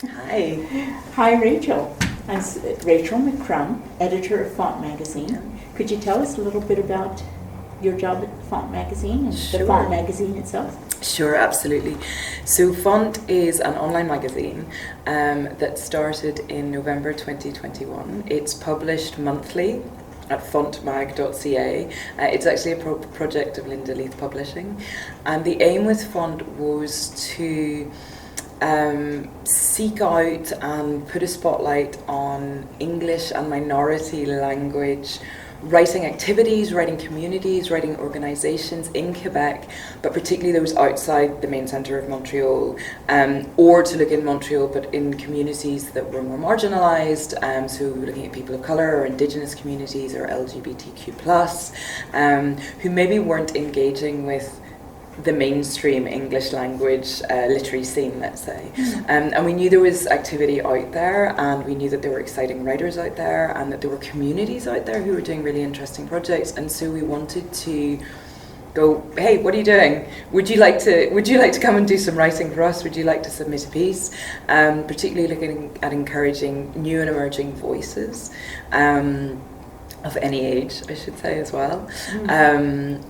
Hi. Hi, Rachel. I'm Rachel McCrum, editor of Font Magazine. Could you tell us a little bit about your job at Font Magazine and the Font Magazine itself? Sure, absolutely. So Font is an online magazine that started in November 2021. It's published monthly at fontmag.ca. It's actually a project of Linda Leith Publishing. And the aim with Font was to seek out and put a spotlight on English and minority language writing activities, writing communities, writing organisations in Quebec, but particularly those outside the main centre of Montreal, or to look in Montreal but in communities that were more marginalised, so looking at people of colour or Indigenous communities or LGBTQ+, who maybe weren't engaging with the mainstream English language literary scene, let's say. And we knew there was activity out there, and we knew that there were exciting writers out there, and that there were communities out there who were doing really interesting projects. And so we wanted to go, hey, what are you doing? Would you like to come and do some writing for us? Would you like to submit a piece? Particularly looking at encouraging new and emerging voices. Of any age, I should say, as well. And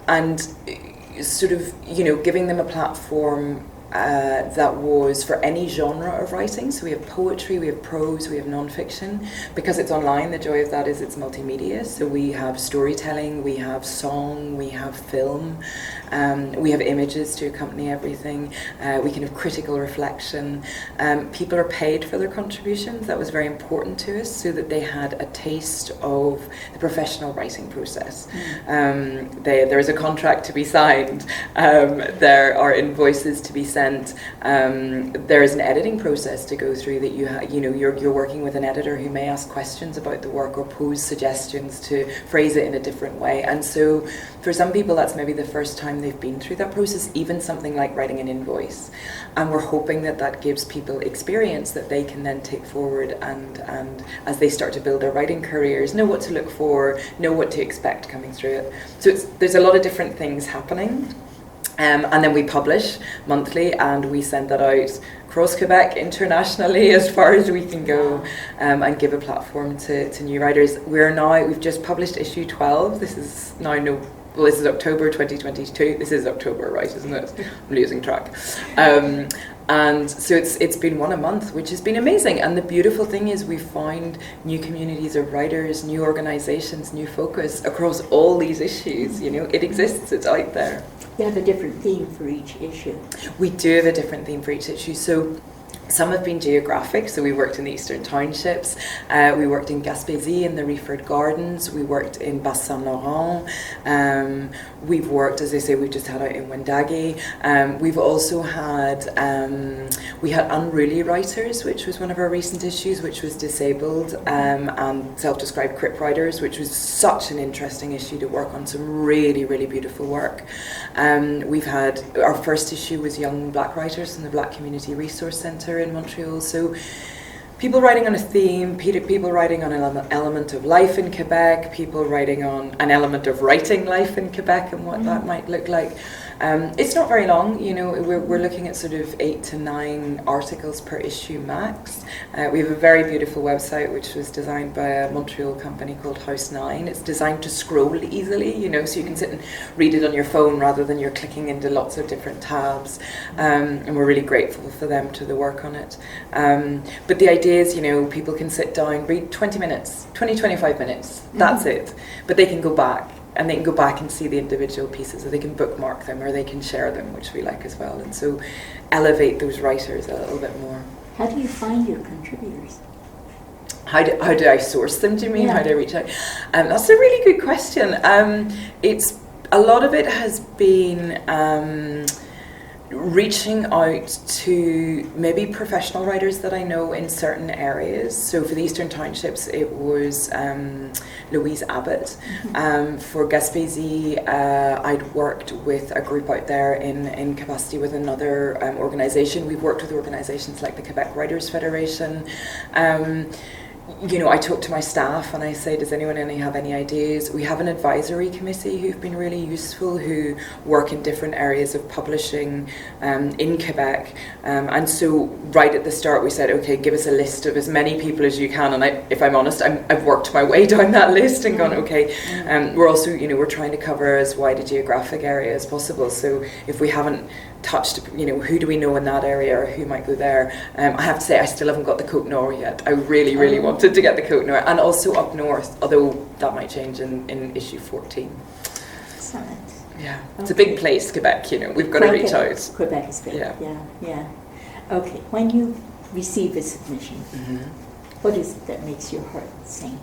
sort of, giving them a platform that was for any genre of writing. So we have poetry, we have prose, we have non-fiction. Because it's online, the joy of that is it's multimedia. So we have storytelling, we have song, we have film, we have images to accompany everything. We can have critical reflection. People are paid for their contributions. That was very important to us, so that they had a taste of the professional writing process. There is a contract to be signed. There are invoices to be sent. There is an editing process to go through that you're working with an editor who may ask questions about the work or pose suggestions to phrase it in a different way. And so for some people that's maybe the first time they've been through that process, even something like writing an invoice. And we're hoping that that gives people experience that they can then take forward and as they start to build their writing careers, know what to look for, know what to expect coming through it. So there's a lot of different things happening. And then we publish monthly, and we send that out across Quebec, internationally, as far as we can go, and give a platform to new writers. We've just published issue 12. This is this is October 2022. This is October, right, isn't it? I'm losing track. And so it's been one a month, which has been amazing. And the beautiful thing is we find new communities of writers, new organisations, new focus across all these issues. It exists, it's out there. You have a different theme for each issue. We do have a different theme for each issue. So some have been geographic, so we worked in the Eastern Townships, we worked in Gaspésie in the Reeford Gardens, we worked in Bas-Saint-Laurent, we've worked, as I say, we've just had out in Wendake. We've also had, we had unruly writers, which was one of our recent issues, which was disabled, and self-described crip writers, which was such an interesting issue to work on, some really, really beautiful work. We've had, our first issue was young black writers from the Black Community Resource Centre in Montreal. So people writing on a theme, people writing on an element of life in Quebec, people writing on an element of writing life in Quebec and what that might look like. It's not very long, we're looking at sort of 8 to 9 articles per issue max. We have a very beautiful website which was designed by a Montreal company called House 9. It's designed to scroll easily, so you can sit and read it on your phone rather than you're clicking into lots of different tabs. And we're really grateful for them to the work on it. But the idea is, people can sit down, read 20 minutes, 25 minutes, that's it. But they can go back. And they can go back and see the individual pieces, or they can bookmark them, or they can share them, which we like as well. And so elevate those writers a little bit more. How do you find your contributors? How do I source them, do you mean? Yeah. How do I reach out? That's a really good question. A lot of it has been reaching out to maybe professional writers that I know in certain areas. So for the Eastern Townships, it was Louise Abbott. For Gaspésie, I'd worked with a group out there in capacity with another organisation. We've worked with organisations like the Quebec Writers Federation. I talk to my staff and I say, does anyone have any ideas? We have an advisory committee who've been really useful, who work in different areas of publishing in Quebec. And so right at the start we said, okay, give us a list of as many people as you can. And if I'm honest, I've worked my way down that list and gone, okay. We're also, we're trying to cover as wide a geographic area as possible. So if we haven't touched, who do we know in that area or who might go there? I have to say I still haven't got the Côte Nord yet. I really wanted to get the Côte Nord, and also up north, although that might change in issue 14. Excellent. Yeah, it's a big place, Quebec, we've got to reach out. Quebec is big, yeah. Okay, when you receive a submission, what is it that makes your heart sing?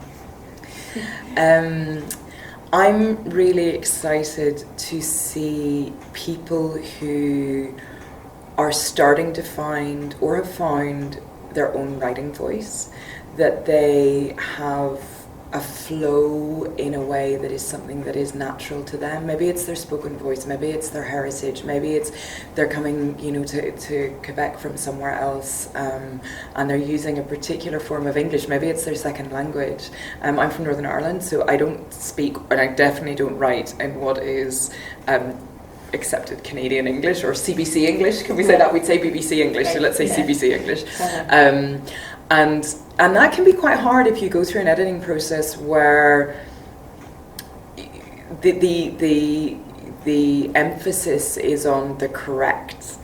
I'm really excited to see people who are starting to find or have found their own writing voice, that they have a flow in a way that is something that is natural to them. Maybe it's their spoken voice, maybe it's their heritage, maybe it's they're coming to Quebec from somewhere else, and they're using a particular form of English. Maybe it's their second language. I'm from Northern Ireland, so I don't speak, and I definitely don't write in what is accepted Canadian English or CBC English. Can we say that? We'd say BBC English, so let's say CBC English. And that can be quite hard if you go through an editing process where the emphasis is on the correct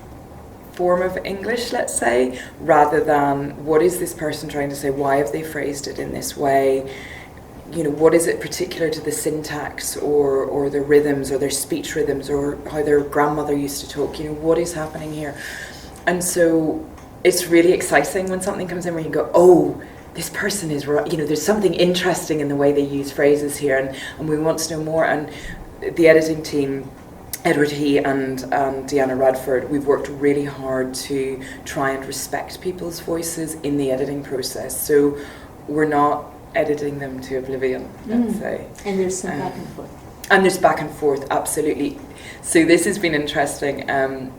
form of English, let's say, rather than what is this person trying to say, why have they phrased it in this way, what is it particular to the syntax or the rhythms or their speech rhythms or how their grandmother used to talk, what is happening here. And so it's really exciting when something comes in where you go, oh, this person is right, there's something interesting in the way they use phrases here, and we want to know more. And the editing team, Edward He and Deanna Radford, we've worked really hard to try and respect people's voices in the editing process. So we're not editing them to oblivion, let's say. And there's some back and forth. And there's back and forth, absolutely. So this has been interesting.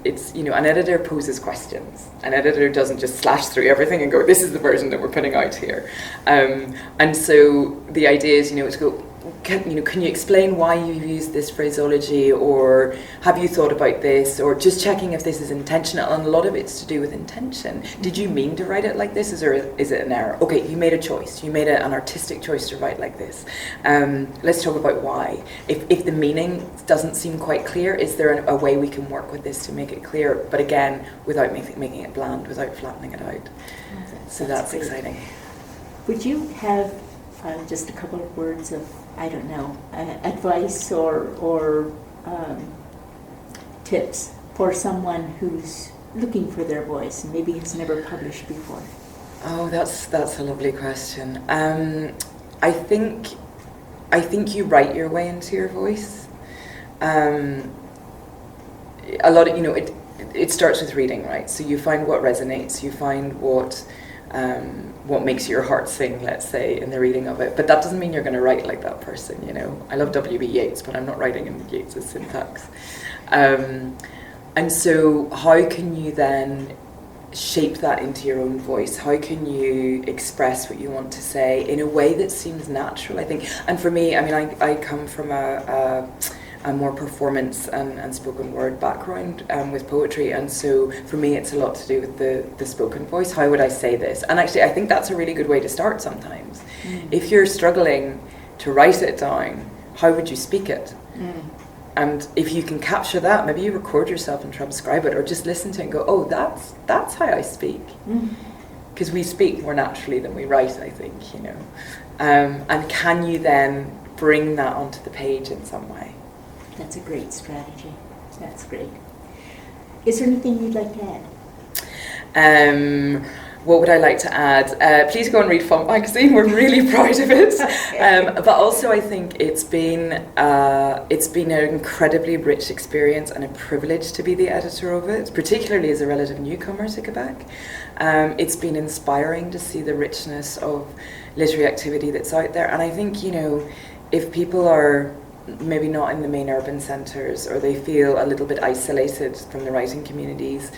It's, an editor poses questions. An editor doesn't just slash through everything and go, this is the version that we're putting out here. And so the idea is, to go, can you explain why you use this phraseology, or have you thought about this, or just checking if this is intentional. And a lot of it's to do with intention. Did you mean to write it like this, or is it an error? Okay, you made a choice. You made an artistic choice to write like this. Let's talk about why. If the meaning doesn't seem quite clear, is there a way we can work with this to make it clear? But again, without making it bland, without flattening it out. So that's exciting. Would you have just a couple of words of, advice or tips for someone who's looking for their voice and maybe has never published before? Oh, that's a lovely question. I think you write your way into your voice. A lot of it starts with reading, right? So you find what resonates, you find what makes your heart sing, let's say, in the reading of it. But that doesn't mean you're going to write like that person, I love W.B. Yeats, but I'm not writing in Yeats' syntax. And so how can you then shape that into your own voice? How can you express what you want to say in a way that seems natural, I think? And for me, I come from a more performance and spoken word background with poetry, and so for me it's a lot to do with the spoken voice. How would I say this? And actually I think that's a really good way to start sometimes. If you're struggling to write it down, how would you speak it? And if you can capture that, maybe you record yourself and transcribe it, or just listen to it and go, oh, that's how I speak. Because we speak more naturally than we write, I think, and can you then bring that onto the page in some way? That's a great strategy. That's great. Is there anything you'd like to add? What would I like to add? Please go and read Font Magazine. We're really proud of it. But also, I think it's been an incredibly rich experience and a privilege to be the editor of it, particularly as a relative newcomer to Quebec. It's been inspiring to see the richness of literary activity that's out there. And I think, if people are maybe not in the main urban centres, or they feel a little bit isolated from the writing communities,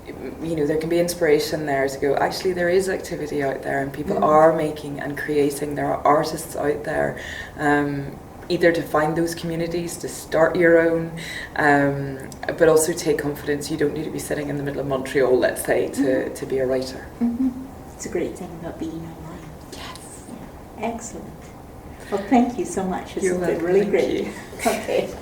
there can be inspiration there to go, actually there is activity out there and people are making and creating. There are artists out there, either to find those communities, to start your own, but also take confidence. You don't need to be sitting in the middle of Montreal, let's say, to be a writer. It's a great thing about being online. Yes. Yeah. Excellent. Well, thank you so much. This has been really great. Okay.